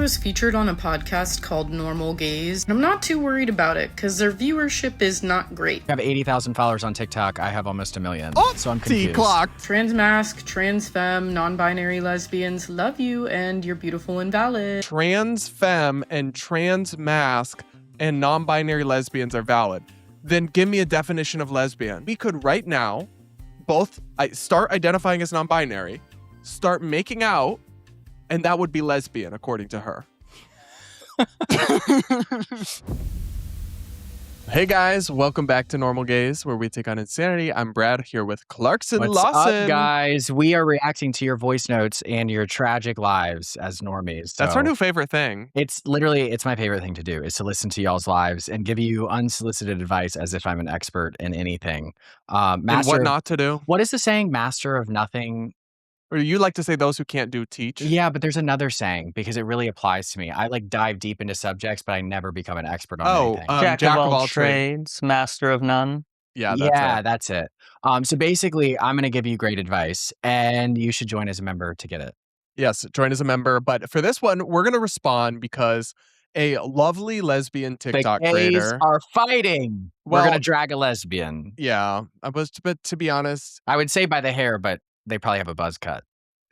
was featured on a podcast called Normal Gaze, and I'm not too worried about it because their viewership is not great. I have 80,000 followers on TikTok. I have almost 1 million. So I'm confused. Clocked. Trans masc, trans femme, non-binary lesbians, love you and you're beautiful and valid. Trans femme and trans masc and non-binary lesbians are valid. Then give me a definition of lesbian. We could right now both start identifying as non-binary, start making out, and that would be lesbian, according to her. Hey guys, welcome back to Normal Gaze, where we take on insanity. I'm Brad, here with Clarkson What's Lawson. up, guys? We are reacting to your voice notes and your tragic lives as normies. That's our new favorite thing. It's my favorite thing to do, is to listen to y'all's lives and give you unsolicited advice as if I'm an expert in anything. And what not to do? What is the saying? Master of nothing. Or you like to say those who can't do teach? Yeah, but there's another saying because it really applies to me. I dive deep into subjects, but I never become an expert on anything. Jack of all trades, master of none. Yeah, that's it. So basically, I'm going to give you great advice, and you should join as a member to get it. Yes, join as a member. But for this one, we're going to respond because a lovely lesbian TikTok the gays creator are fighting. We're going to drag a lesbian. Yeah, but to be honest, I would say by the hair, but they probably have a buzz cut.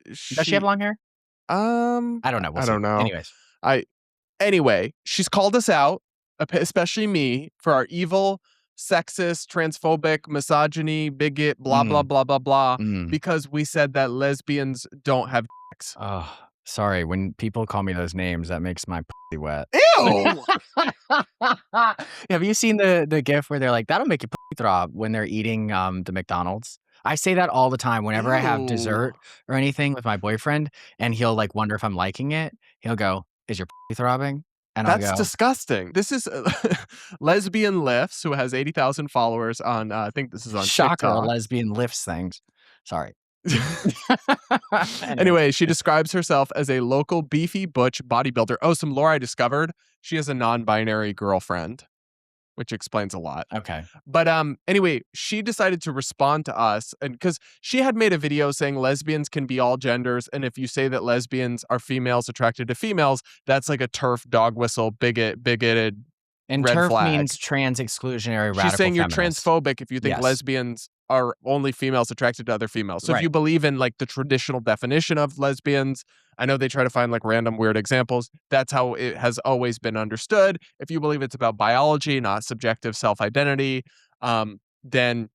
Does she have long hair? I don't know. I don't know. Anyways. Anyway, she's called us out, especially me, for our evil, sexist, transphobic, misogyny, bigot, blah, blah, blah, blah, blah, because we said that lesbians don't have dicks. Oh, sorry. When people call me those names, that makes my pussy wet. Ew! Have you seen the gif where they're like, that'll make your pussy throb when they're eating the McDonald's? I say that all the time whenever I have dessert or anything with my boyfriend, and he'll wonder if I'm liking it. He'll go, is your pussy throbbing? And That's I'll go, disgusting. This is Lesbian Lifts, who has 80,000 followers on, I think this is on Shocker, TikTok. lesbian lifts things. Sorry. Anyway, she describes herself as a local beefy butch bodybuilder. Oh, some lore I discovered. She has a non-binary girlfriend, which explains a lot. Okay. But anyway, she decided to respond to us, and because she had made a video saying lesbians can be all genders, and if you say that lesbians are females attracted to females, that's like a turf dog whistle, bigoted. And red turf flag. means trans exclusionary radical She's saying you're feminist. transphobic if you think Yes. lesbians are only females attracted to other females. So if Right. you believe in the traditional definition of lesbians, I know they try to find random weird examples. That's how it has always been understood. If you believe it's about biology, not subjective self-identity, then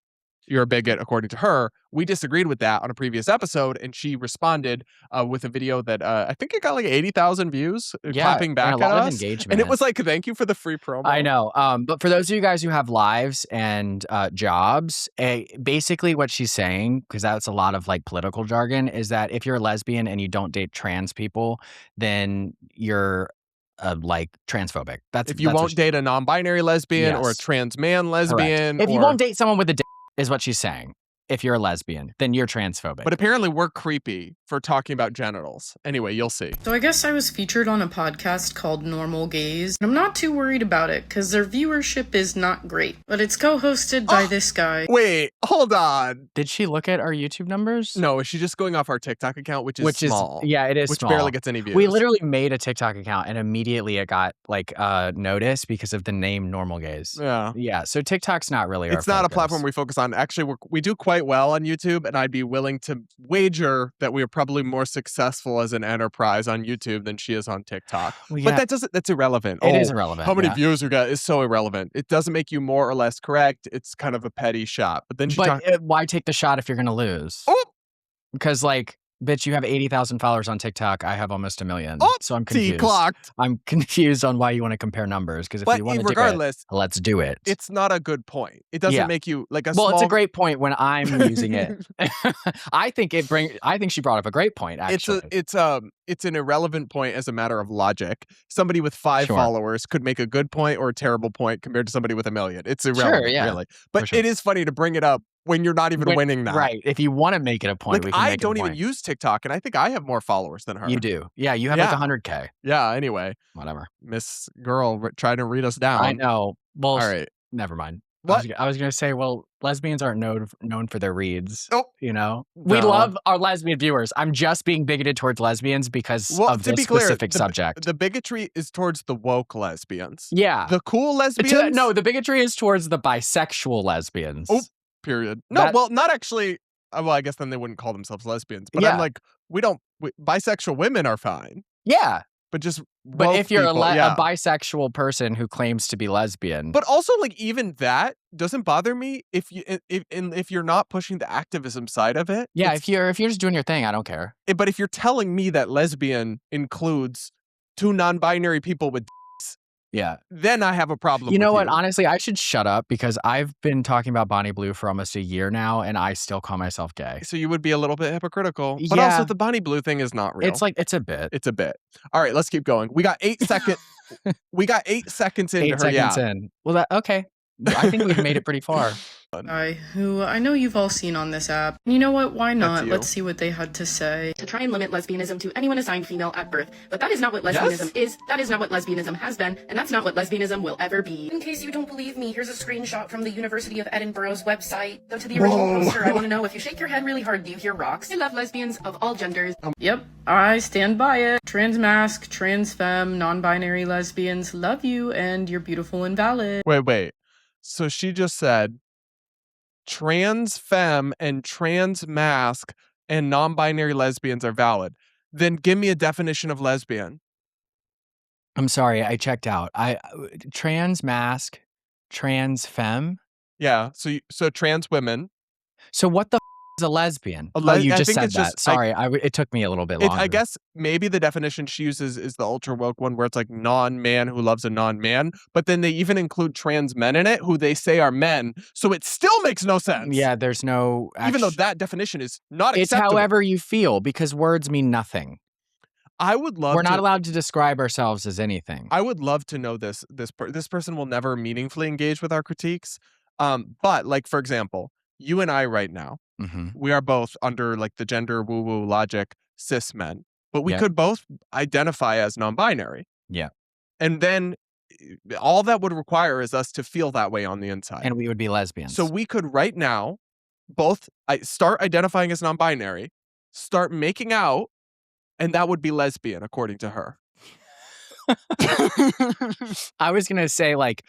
you're a bigot, according to her. We disagreed with that on a previous episode, and she responded with a video that I think it got 80,000 views, clapping back and a at lot us. of engagement. And it was thank you for the free promo. I know. But for those of you guys who have lives and jobs, basically what she's saying, because that's a lot of political jargon, is that if you're a lesbian and you don't date trans people, then you're transphobic. If you won't date a non-binary lesbian or a trans man lesbian. Correct. If you won't date someone with a dick, is what she's saying. If you're a lesbian, then you're transphobic. But apparently we're creepy for talking about genitals. Anyway, you'll see. So I guess I was featured on a podcast called Normal Gaze, and I'm not too worried about it because their viewership is not great, but it's co-hosted by this guy. Wait, hold on. Did she look at our YouTube numbers? No, is she just going off our TikTok account, which is small? Yeah, it is which small. barely gets any views. We literally made a TikTok account and immediately it got noticed because of the name Normal Gaze. Yeah. Yeah, so TikTok's not really It's our not a focus. platform we focus on. Actually, we do quite well on YouTube, and I'd be willing to wager that we are probably more successful as an enterprise on YouTube than she is on TikTok. Well, But yeah. that's irrelevant. It is irrelevant. How many yeah. views you got is so irrelevant. It doesn't make you more or less correct. It's kind of a petty shot. But then she Why take the shot if you're going to lose? Oh! Because bitch, you have 80,000 followers on TikTok. I have almost 1 million. Oh, so I'm confused. clocked. I'm confused on why you want to compare numbers. Because if you want to regardless, let's do it. it's not a good point. It doesn't make you it's a great point when I'm using it. I think she brought up a great point, actually. It's an irrelevant point as a matter of logic. Somebody with 5 followers could make a good point or a terrible point compared to somebody with 1 million. It's irrelevant, really. But it is funny to bring it up when you're not even winning that. Right. If you want to make it a point, we can I don't even use TikTok, and I think I have more followers than her. You do. Yeah, you have 100K. Yeah, anyway. Whatever. Miss Girl trying to read us down. I know. Well, all right. Never mind. What? I was gonna say, well, lesbians aren't known for their reads. Oh. You know, we No. love our lesbian viewers. I'm just being bigoted towards lesbians because of to this be clear, specific subject. The bigotry is towards the woke lesbians. Yeah. The cool lesbians? No, the bigotry is towards the bisexual lesbians. Oh, period. No, well, not actually. Well, I guess then they wouldn't call themselves lesbians. But I'm like, bisexual women are fine. Yeah. But just But if you're people, a bisexual person who claims to be lesbian. But also, like, even that doesn't bother me if you're not pushing the activism side of it. Yeah, if you're just doing your thing, I don't care. But if you're telling me that lesbian includes two non-binary people with dicks, yeah, then I have a problem. You know what? Honestly, I should shut up because I've been talking about Bonnie Blue for almost a year now, and I still call myself gay. So you would be a little bit hypocritical. But also, the Bonnie Blue thing is not real. It's a bit. It's a bit. All right, let's keep going. We got 8 seconds. We got 8 seconds into her. 8 seconds in. Well, okay. I think we've made it pretty far. Guy who I know you've all seen on this app. You know what? Why not? Let's see what they had to say. To try and limit lesbianism to anyone assigned female at birth. But that is not what lesbianism is. That is not what lesbianism has been. And that's not what lesbianism will ever be. In case you don't believe me, here's a screenshot from the University of Edinburgh's website. Go to the original poster. I want to know, if you shake your head really hard, do you hear rocks? I love lesbians of all genders. Yep, I stand by it. Trans masc, trans femme, non-binary lesbians love you and you're beautiful and valid. Wait. So she just said trans femme and trans masc and non-binary lesbians are valid. Then give me a definition of lesbian. I'm sorry, I checked out. Trans masc, trans femme. Yeah. So trans women. So what the is a lesbian? You just said that. Sorry, it took me a little bit longer. I guess maybe the definition she uses is the ultra woke one, where it's like non-man who loves a non-man, but then they even include trans men in it who they say are men, so it still makes no sense. Yeah, there's no even though that definition is not acceptable. It's however you feel, because words mean nothing. I would love. We're not allowed to describe ourselves as anything. I would love to know this. This person will never meaningfully engage with our critiques. But like, for example, you and I right now. Mm-hmm. We are both under like the gender woo-woo logic cis men, but we could both identify as non-binary. Yeah. And then all that would require is us to feel that way on the inside. And we would be lesbians. So we could right now both start identifying as non-binary, start making out, and that would be lesbian according to her. I was going to say like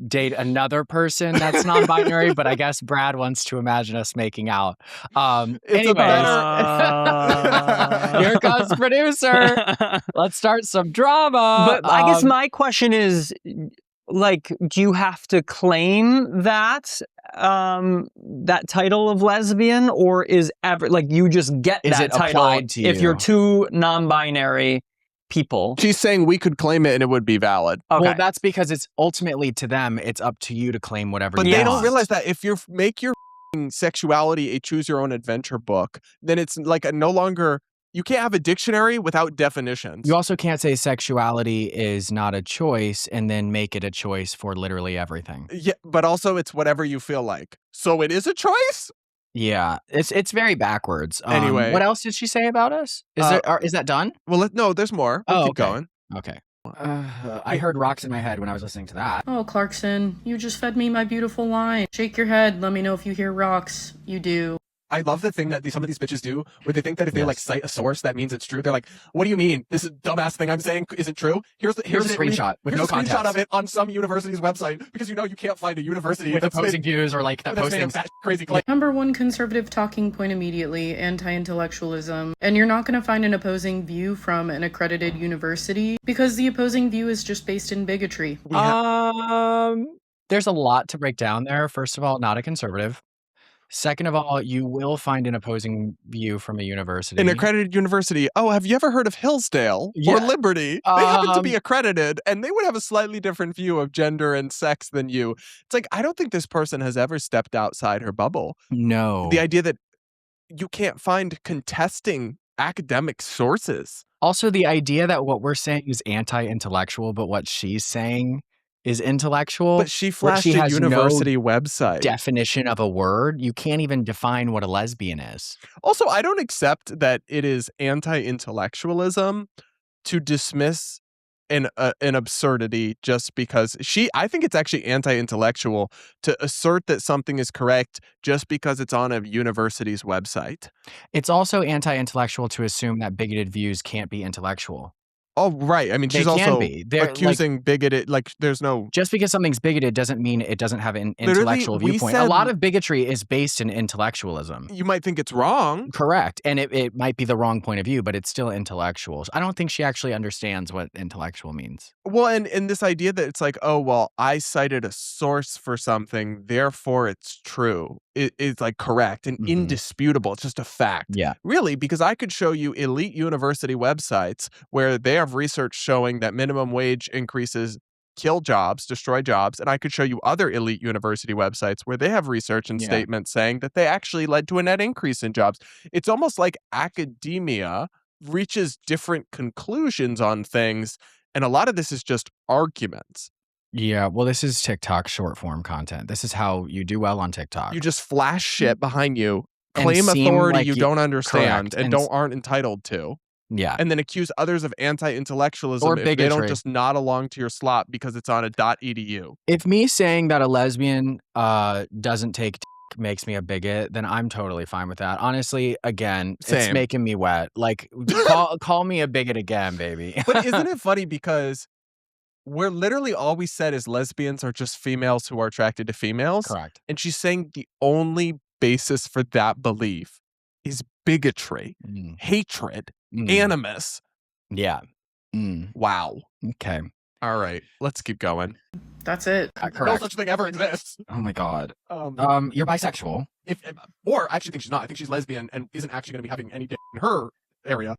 date another person that's non-binary, but I guess Brad wants to imagine us making out. Anyways, here comes producer. Let's start some drama. But I guess my question is, like, do you have to claim that title of lesbian, or is you just get that title if you're two non-binary people? She's saying we could claim it and it would be valid. Okay. Well, that's because it's ultimately to them, it's up to you to claim whatever but you they want. don't realize that if you make your sexuality a choose your own adventure book, then it's like no longer, you can't have a dictionary without definitions. You also can't say sexuality is not a choice and then make it a choice for literally everything. Yeah, but also it's whatever you feel like. So it is a choice? Yeah, it's very backwards. Anyway, what else did she say about us? Is that done? Well, no, there's more. We'll keep going. Okay. I heard rocks in my head when I was listening to that. Oh, Clarkson, you just fed me my beautiful line. Shake your head. Let me know if you hear rocks. You do. I love the thing that some of these bitches do, where they think that if they like cite a source, that means it's true. They're like, "What do you mean? This dumbass thing I'm saying isn't true?" Here's a screenshot with no context. Screenshot of it on some university's website, because you can't find a university with opposing views or like that posting that crazy claim. Number one conservative talking point immediately: anti-intellectualism, and you're not going to find an opposing view from an accredited university because the opposing view is just based in bigotry. There's a lot to break down there. First of all, not a conservative. Second of all, you will find an opposing view from a university. An accredited university. Oh, have you ever heard of Hillsdale or Liberty? They happen to be accredited, and they would have a slightly different view of gender and sex than you. It's like, I don't think this person has ever stepped outside her bubble. No. The idea that you can't find contesting academic sources. Also, the idea that what we're saying is anti-intellectual, but what she's saying is intellectual. But she flashed a university website. Definition of a word. You can't even define what a lesbian is. Also, I don't accept that it is anti-intellectualism to dismiss an absurdity just because I think it's actually anti-intellectual to assert that something is correct just because it's on a university's website. It's also anti-intellectual to assume that bigoted views can't be intellectual. Oh, right. I mean, she's also accusing bigoted, like, there's no... Just because something's bigoted doesn't mean it doesn't have an intellectual viewpoint. A lot of bigotry is based in intellectualism. You might think it's wrong. Correct. And it might be the wrong point of view, but it's still intellectual. I don't think she actually understands what intellectual means. Well, and this idea that it's like, oh, well, I cited a source for something, therefore it's true. It's like correct and indisputable. It's just a fact. Yeah. Really, because I could show you elite university websites where they have research showing that minimum wage increases kill jobs, destroy jobs. And I could show you other elite university websites where they have research and statements saying that they actually led to a net increase in jobs. It's almost like academia reaches different conclusions on things. And a lot of this is just arguments. Yeah, well, this is TikTok short form content. This is how you do well on TikTok. You just flash shit behind you, claim authority you don't understand and aren't entitled to. Yeah. And then accuse others of anti-intellectualism or if bigotry. they don't just nod along to your slot because it's on a .edu. If me saying that a lesbian doesn't take makes me a bigot, then I'm totally fine with that. Honestly, again, it's making me wet. Like, call me a bigot again, baby. But isn't it funny because we're literally all we said is lesbians are just females who are attracted to females. Correct. And she's saying the only basis for that belief is bigotry, hatred, animus. Yeah. Wow. Okay. All right. Let's keep going. That's it. Correct. No such thing ever exists. Oh my God. You're bisexual. Or I actually think she's not. I think she's lesbian and isn't actually going to be having any dick in her area.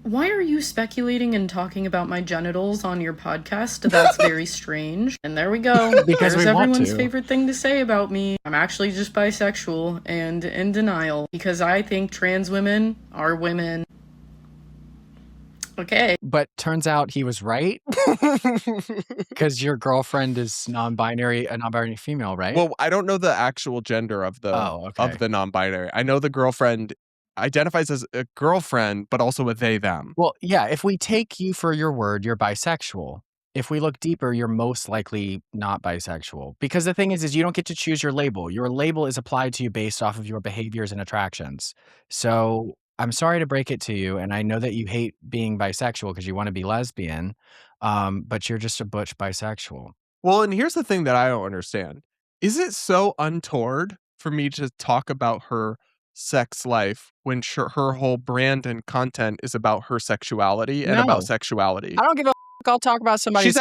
Why are you speculating and talking about my genitals on your podcast? That's very strange. And there we go. Because there's we want everyone's to. favorite thing to say about me. I'm actually just bisexual and in denial because I think trans women are women. Okay. But turns out he was right because your girlfriend is a non-binary female, right? Well, I don't know the actual gender of the of the non-binary. I know the girlfriend identifies as a girlfriend, but also a they, them. Well, yeah, if we take you for your word, you're bisexual. If we look deeper, you're most likely not bisexual. Because the thing is you don't get to choose your label. Your label is applied to you based off of your behaviors and attractions. So I'm sorry to break it to you, and I know that you hate being bisexual because you want to be lesbian, but you're just a butch bisexual. Well, and here's the thing that I don't understand. Is it so untoward for me to talk about her sex life when her whole brand and content is about her sexuality and about sexuality? I don't give a f***. I'll talk about somebody's...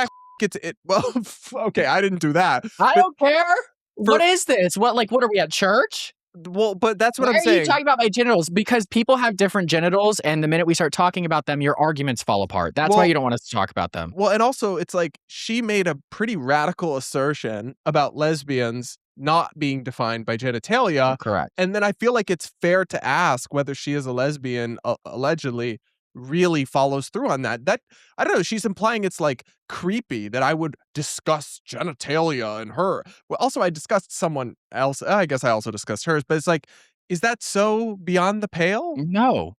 Well, okay, I didn't do that. I don't care. What is this? What are we at church? Well, but that's what I'm saying. Why are you talking about my genitals? Because people have different genitals, and the minute we start talking about them, your arguments fall apart. That's why you don't want us to talk about them. Well, and also, it's like she made a pretty radical assertion about lesbians not being defined by genitalia. Correct. And then I feel like it's fair to ask whether she is a lesbian, allegedly, really follows through on that. That, I don't know, she's implying it's like creepy that I would discuss genitalia and her. Well, also I discussed someone else. I guess I also discussed hers, but it's like, is that so beyond the pale? No.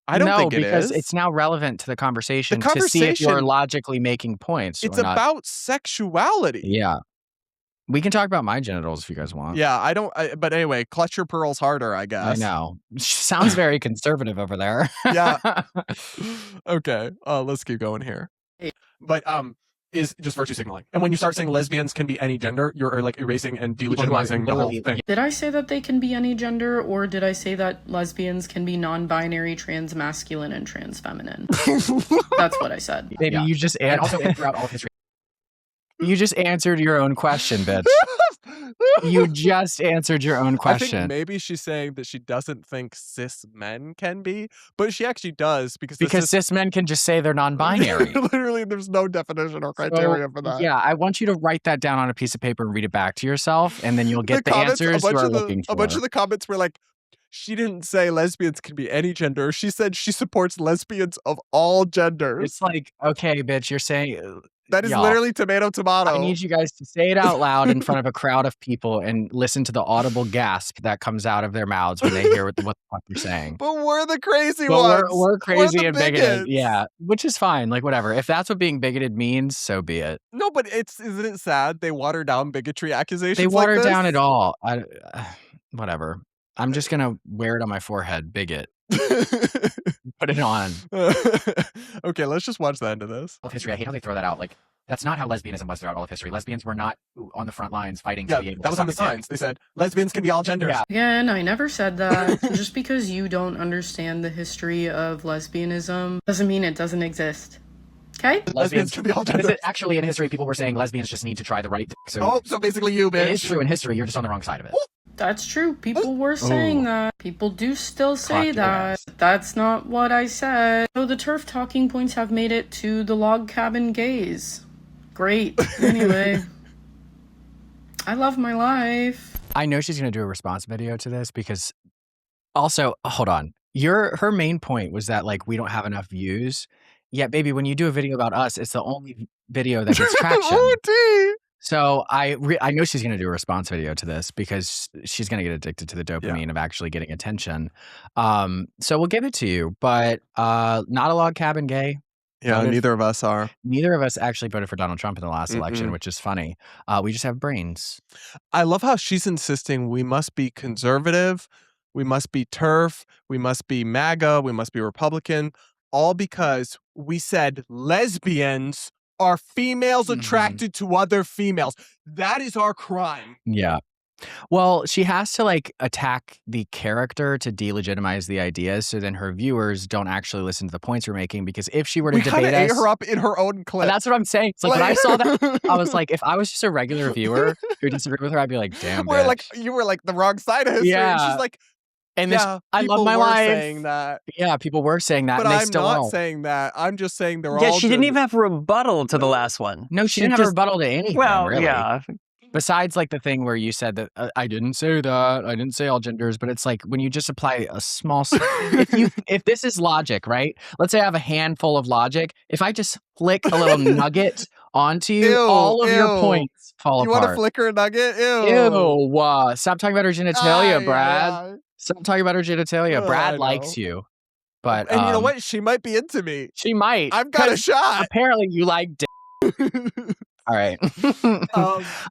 I don't think it is. Because it's now relevant to the conversation to see if you're logically making points. It's about sexuality. Yeah. We can talk about my genitals if you guys want. Yeah, but anyway, clutch your pearls harder, I guess. I know. Sounds very conservative over there. Yeah. Okay, let's keep going here. But is just virtue signaling. And when you start saying lesbians can be any gender, you're like erasing and delegitimizing the whole thing. Did I say that they can be any gender, or did I say that lesbians can be non-binary, trans masculine, and trans feminine? That's what I said. Maybe you just and also throughout all history. You just answered your own question, bitch. You just answered your own question. I think maybe she's saying that she doesn't think cis men can be, but she actually does because cis men can just say they're non-binary. Literally, there's no definition or criteria for that. Yeah, I want you to write that down on a piece of paper and read it back to yourself, and then you'll get the answers you are looking for. A bunch of the comments were like, she didn't say lesbians can be any gender. She said she supports lesbians of all genders. It's like, okay, bitch, you're saying That is y'all, literally tomato. I need you guys to say it out loud in front of a crowd of people and listen to the audible gasp that comes out of their mouths when they hear what the fuck you're saying. But we're the crazy But ones. we're crazy and bigoted. bigots. Yeah, which is fine. Like, whatever. If that's what being bigoted means, so be it. No, but isn't it sad they water down bigotry accusations? They water like down it all. Whatever. I'm just gonna wear it on my forehead. Bigot. Put it on. Okay, let's just watch the end of this. All of history. I hate how they throw that out. Like, that's not how lesbianism was throughout all of history. Lesbians were not on the front lines fighting to be able to that was on the signs. They said lesbians can be all genders. Yeah. Again, I never said that. Just because you don't understand the history of lesbianism doesn't mean it doesn't exist. Okay? Lesbians can be all genders. Actually, in history, people were saying lesbians just need to try the right thing. So basically you, bitch. It is true in history. You're just on the wrong side of it. That's true. People were saying that. People do still say that. That's not what I said. So the TERF talking points have made it to the log cabin gays. Great. Anyway. I love my life. I know she's going to do a response video to this because also, hold on. Her main point was that, like, we don't have enough views. Yet, baby, when you do a video about us, it's the only video that gets traction. So I know she's going to do a response video to this because she's going to get addicted to the dopamine of actually getting attention. So we'll give it to you, but not a log cabin gay. Yeah, neither of us are. Neither of us actually voted for Donald Trump in the last election, which is funny. We just have brains. I love how she's insisting we must be conservative, we must be TERF, we must be MAGA, we must be Republican, all because we said lesbians are females attracted to other females. That is our crime. Yeah. Well, she has to like attack the character to delegitimize the ideas, so then her viewers don't actually listen to the points we're making. Because if she were to debate us, ate her up in her own clip. That's what I'm saying. It's like when I saw that, I was like, if I was just a regular viewer who disagreed with her, I'd be like, damn. We're like, you were like the wrong side of history. Yeah. And she's like, and this, I love my life. Saying that. Yeah, people were saying that. But and they I'm still not won't. saying that. I'm just saying they're all. Yeah, she didn't even have a rebuttal to the last one. No, she didn't have a rebuttal to anything. Well, really. yeah. Besides, like the thing where you said that I didn't say that, I didn't say all genders, but it's like when you just apply a small. if this is logic, right? Let's say I have a handful of logic. If I just flick a little nugget onto you, all of your points fall apart. You want to flicker a nugget? Ew. Ew. Stop talking about her genitalia, Brad. Stop talking about her genitalia. Brad likes you. But and you know what? She might be into me. She might. I've got a shot. Apparently, you like All right.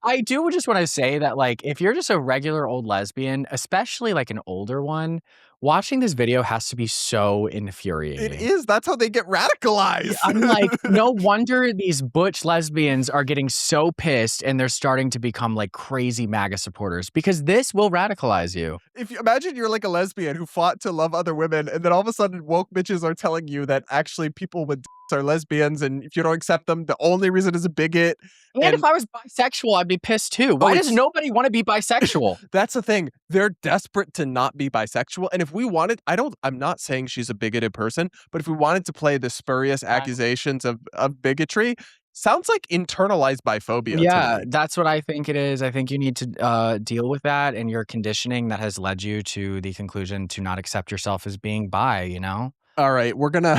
I do just want to say that, like, if you're just a regular old lesbian, especially like an older one, watching this video has to be so infuriating. It is. That's how they get radicalized. I'm like, no wonder these butch lesbians are getting so pissed and they're starting to become like crazy MAGA supporters, because this will radicalize you. If you imagine you're like a lesbian who fought to love other women, and then all of a sudden woke bitches are telling you that actually people with are lesbians, and if you don't accept them, the only reason is a bigot. And if I was bisexual, I'd be pissed too. Why does nobody want to be bisexual? That's the thing. They're desperate to not be bisexual. And if we wanted, I'm not saying she's a bigoted person, but if we wanted to play the spurious accusations of bigotry, sounds like internalized biphobia. Yeah, that's what I think it is. I think you need to deal with that and your conditioning that has led you to the conclusion to not accept yourself as being bi, you know? All right, we're gonna,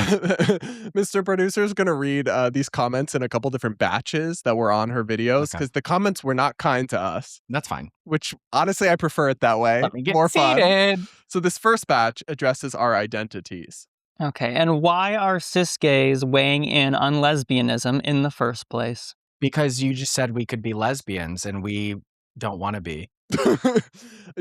Mr. Producer's gonna read these comments in a couple different batches that were on her videos, because the comments were not kind to us. That's fine. Which, honestly, I prefer it that way. Let me get more seated. Fun. So this first batch addresses our identities. Okay, and why are cis gays weighing in on lesbianism in the first place? Because you just said we could be lesbians, and we don't want to be.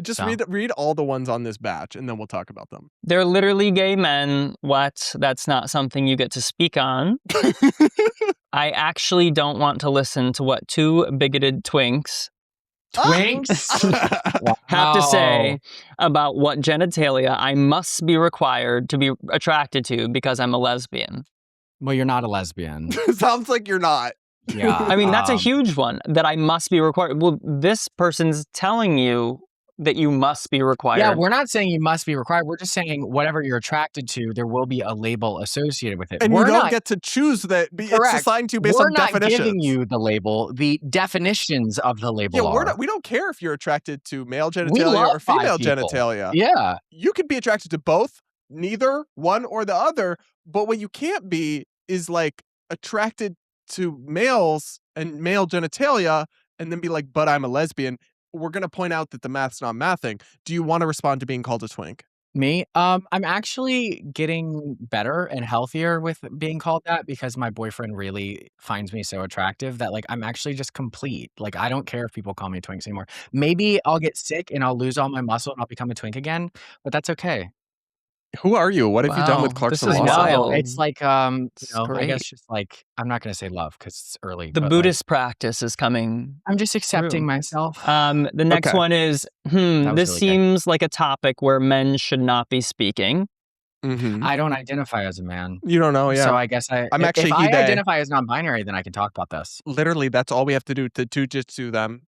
Just read all the ones on this batch, and then we'll talk about them. They're literally gay men. What? That's not something you get to speak on. I actually don't want to listen to what two bigoted twinks have to say about what genitalia I must be required to be attracted to because I'm a lesbian. Well, you're not a lesbian. Sounds like you're not. Yeah. I mean, that's a huge one, that I must be required. Well, this person's telling you that you must be required. Yeah, we're not saying you must be required. We're just saying whatever you're attracted to, there will be a label associated with it. And you don't get to choose that. It's assigned to you based on definitions. We're not giving you the label. The definitions of the label are. We don't care if you're attracted to male genitalia or female genitalia. Yeah. You could be attracted to both, neither, one or the other. But what you can't be is like attracted to males and male genitalia and then be like, but I'm a lesbian, we're going to point out that the math's not mathing. Do you want to respond to being called a twink? Me? I'm actually getting better and healthier with being called that because my boyfriend really finds me so attractive that like I'm actually just complete. Like I don't care if people call me twinks anymore. Maybe I'll get sick and I'll lose all my muscle and I'll become a twink again, but that's okay. Who are you? What have you done with Wow, Clarkson this is Lawson? wild. It's like It's I guess great. just like I'm not gonna say love because it's early. The but, Buddhist practice is coming. I'm just accepting through. myself. The next Okay. one is, was this really gay. seems like a topic where men should not be speaking. Mm-hmm. I don't identify as a man. You don't know, yeah. So I guess I'm if actually I he, they. identify as non-binary, then I can talk about this. Literally, that's all we have to do to jujitsu them.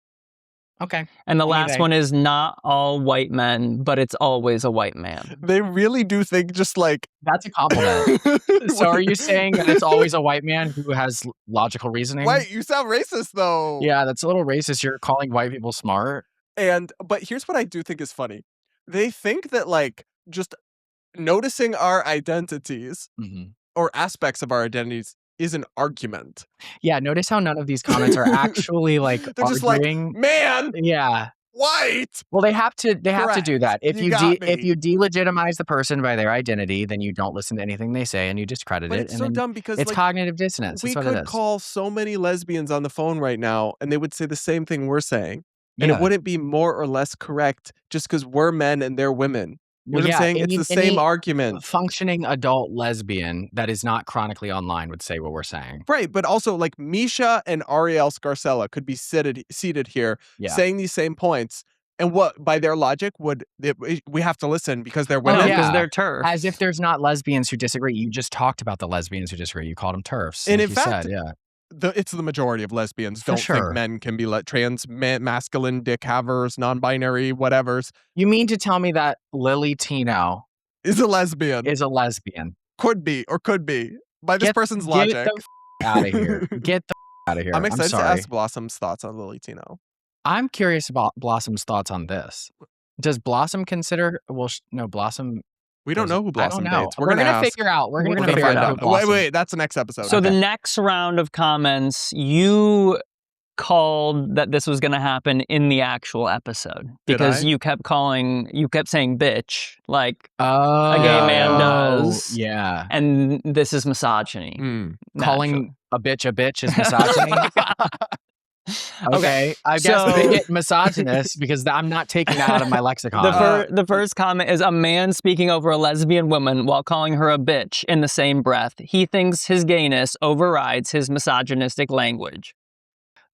Okay. And the He, last they. one is not all white men, but it's always a white man. They really do think just like... That's a compliment. So are you saying that it's always a white man who has logical reasoning? Wait, you sound racist though. Yeah, that's a little racist. You're calling white people smart. But here's what I do think is funny. They think that like just noticing our identities or aspects of our identities is an argument. Yeah, notice how none of these comments are actually like They're just like, arguing. man, Yeah. white. Well, they have to do that. If You you got me. if you delegitimize the person by their identity, then you don't listen to anything they say and you discredit But it. it's And so then dumb because it's like, cognitive dissonance. we That's what it could is. call so many lesbians on the phone right now and they would say the same thing we're saying. And it Yeah. wouldn't be more or less correct just because we're men and they're women. You Well, know what I'm yeah, saying? It's the same argument. Functioning adult lesbian that is not chronically online would say what we're saying. Right, but also like Misha and Ariel Scarcella could be seated here Yeah. saying these same points. And what, by their logic, we have to listen because they're Oh, women? because yeah. they're turf. As if there's not lesbians who disagree. You just talked about the lesbians who disagree. You called them turfs. And like in you fact, said, yeah. It's the majority of lesbians For don't sure. think men can be masculine, dick havers, non-binary, whatevers. You mean to tell me that Lily Tino Is a lesbian. is a lesbian? Could be or could be by this person's logic. Get the out of here. Get the out of here. I'm excited to sorry. ask Blossom's thoughts on Lily Tino. I'm curious about Blossom's thoughts on this. Does Blossom consider? Well, no, Blossom. We don't know who Blossom I don't know. dates. We're gonna gonna ask. figure out. We're gonna gonna figure find out. out. Who Blossom. Wait, that's the next episode. So the Okay. next round of comments, you called that this was going to happen in the actual episode Did because I? you kept saying bitch like Oh, a gay man does. Yeah. And this is misogyny. Mm. Calling a bitch is misogyny. Okay, I guess so- bigot misogynist because I'm not taking that out of my lexicon. The first comment is a man speaking over a lesbian woman while calling her a bitch in the same breath. He thinks his gayness overrides his misogynistic language.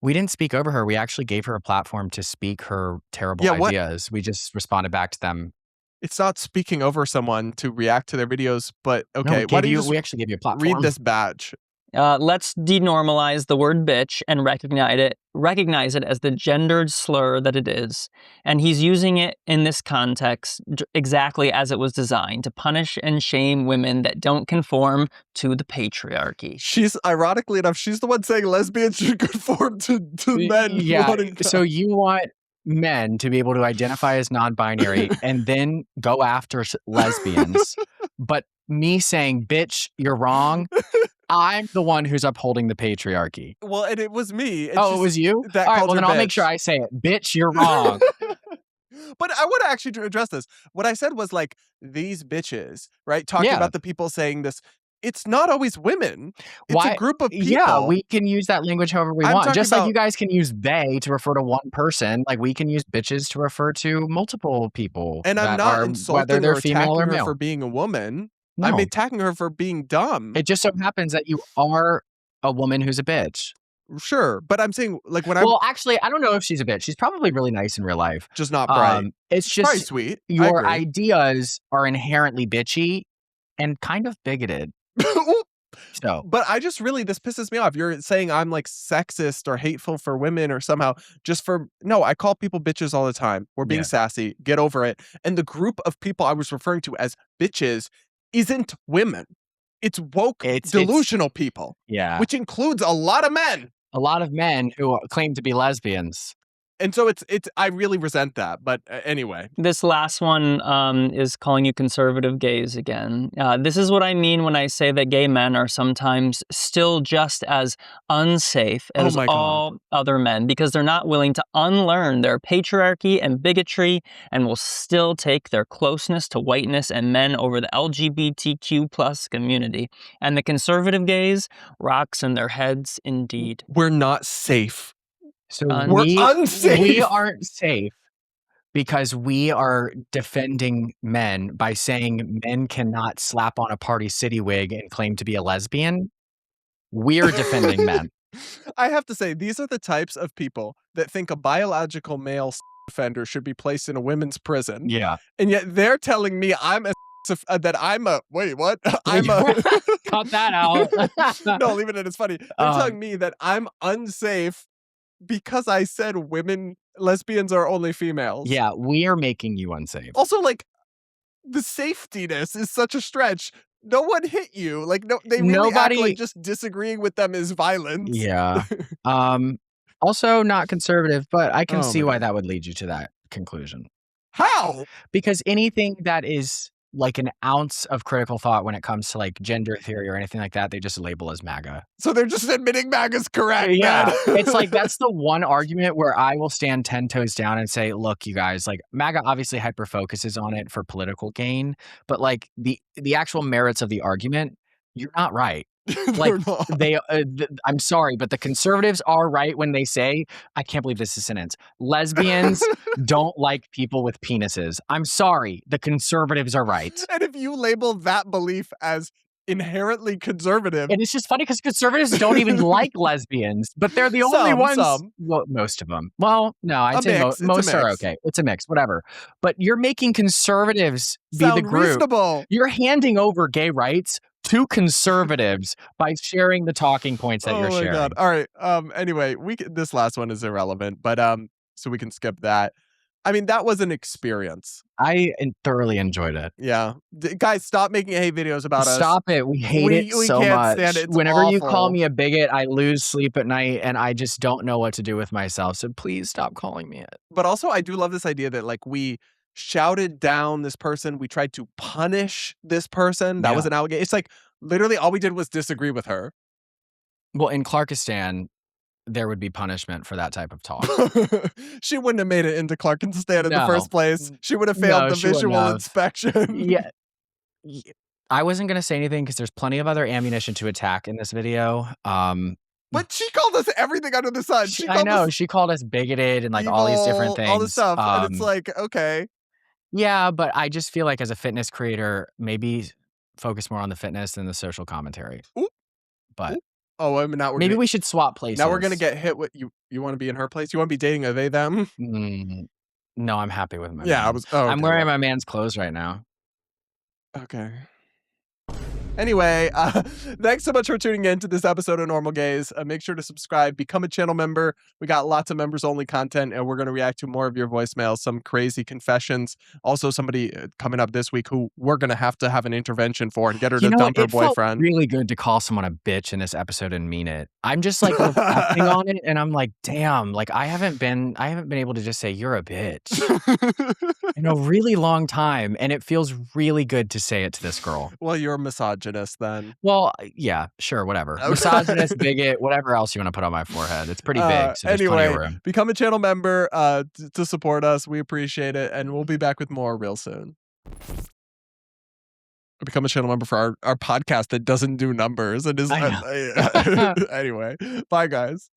We didn't speak over her. We actually gave her a platform to speak her terrible ideas. We just responded back to them. It's not speaking over someone to react to their videos, but No, okay. Why don't you just we actually gave you a platform. read this badge? Let's denormalize the word bitch and recognize it as the gendered slur that it is. And he's using it in this context exactly as it was designed, to punish and shame women that don't conform to the patriarchy. She's, ironically enough, she's the one saying lesbians should conform to men. Yeah. wanting So to- you want men to be able to identify as non-binary and then go after lesbians. But me saying, bitch, you're wrong. I'm the one who's upholding the patriarchy. Well, and it was me. and Oh, she's- it was you? that All right, called well, then her I'll make bitch. sure I say it. Bitch, you're wrong. But I want to actually address this. What I said was like, these bitches, right? Talking Yeah. about the people saying this. It's not always women. It's Why- a group of people. Yeah, we can use that language however we I'm want. talking Just like about- you guys can use they to refer to one person, like we can use bitches to refer to multiple people. And I'm that not are, insulting whether they're or female attacking or her male. for being a woman. No. I'm attacking her for being dumb. It just so happens that you are a woman who's a bitch. Sure. But I'm saying, like, when Well, actually, I don't know if she's a bitch. She's probably really nice in real life. I'm just not bright. It's Probably just sweet. I your agree. ideas are inherently bitchy and kind of bigoted. So But I just really, this pisses me off. You're saying I'm like sexist or hateful for women or somehow just for, no, I call people bitches all the time. We're being Yeah. sassy. Get over it. And the group of people I was referring to as bitches isn't women. It's woke, It's- delusional people, yeah, which includes a lot of men. a lot of men who claim to be lesbians. And so it's I really resent that. But anyway. This last one is calling you conservative gays again. This is what I mean when I say that gay men are sometimes still just as unsafe as all other men because they're not willing to unlearn their patriarchy and bigotry and will still take their closeness to whiteness and men over the LGBTQ plus community. And the conservative gays, rocks in their heads indeed. We're not safe. So we're unsafe. We aren't safe because we are defending men by saying men cannot slap on a Party City wig and claim to be a lesbian. We're defending men. I have to say, these are the types of people that think a biological male offender should be placed in a women's prison. Yeah. And yet they're telling me wait, what? Cut that out. No, leave it in. It's funny. They're telling me that I'm unsafe because I said lesbians are only females. Yeah, we are making you unsafe. Also, like, the safetiness is such a stretch. No one hit you. Like, no, they really act like just disagreeing with them is violence. Yeah. Also not conservative, but I can see why that would lead you to that conclusion. How? Because anything that is like an ounce of critical thought when it comes to like gender theory or anything like that, they just label as MAGA. So they're just admitting MAGA's correct. Yeah. It's like, that's the one argument where I will stand 10 toes down and say, look, you guys, like MAGA obviously hyper focuses on it for political gain, but like the actual merits of the argument, you're not right. Like I'm sorry, but the conservatives are right when they say, I can't believe this is a sentence, lesbians don't like people with penises. I'm sorry, the conservatives are right. And if you label that belief as inherently conservative. And it's just funny because conservatives don't even like lesbians, but they're the only ones. Well, most of them. Well, no, I'd say most are okay. It's a mix, whatever. But you're making conservatives be the group. Reasonable. You're handing over gay rights to conservatives by sharing the talking points that you're sharing. God. All right. Anyway, this last one is irrelevant, but so we can skip that. I mean, that was an experience. I thoroughly enjoyed it. Yeah. Guys, stop making hate videos about us. Stop it. We hate it so can't much. Stand it. It's Whenever awful. you call me a bigot, I lose sleep at night and I just don't know what to do with myself. So please stop calling me it. But also, I do love this idea that like we shouted down this person. We tried to punish this person. That was an allegation. It's like literally all we did was disagree with her. Well, in Clarkistan, there would be punishment for that type of talk. She wouldn't have made it into Clarkistan in the first place. She would have failed the visual inspection. Yeah. I wasn't going to say anything because there's plenty of other ammunition to attack in this video. But she called us everything under the sun. I know. She called us bigoted and like evil, all these different things. All this stuff. And it's like, okay. Yeah, but I just feel like as a fitness creator, maybe focus more on the fitness than the social commentary. Ooh. But... Ooh. Oh, I mean, now maybe we should swap places. Now we're gonna get hit with you. You want to be in her place? You want to be dating a they them? No, I'm happy with my. Yeah, man. I'm wearing my man's clothes right now. Okay. Anyway, thanks so much for tuning in to this episode of Normal Gays. Make sure to subscribe, become a channel member. We got lots of members-only content, and we're going to react to more of your voicemails, some crazy confessions. Also, somebody coming up this week who we're going to have an intervention for and get her to dump her boyfriend. Felt really good to call someone a bitch in this episode and mean it. I'm just like reflecting on it, and I'm like, damn, like I haven't been able to just say you're a bitch in a really long time, and it feels really good to say it to this girl. Well, you're a misogynist then. Well, yeah, sure, whatever. Misogynist, bigot, whatever else you want to put on my forehead. It's pretty big, so there's plenty of room. Become a channel member to support us. We appreciate it, and we'll be back with more real soon. Become a channel member for our podcast that doesn't do numbers. And is anyway, bye guys.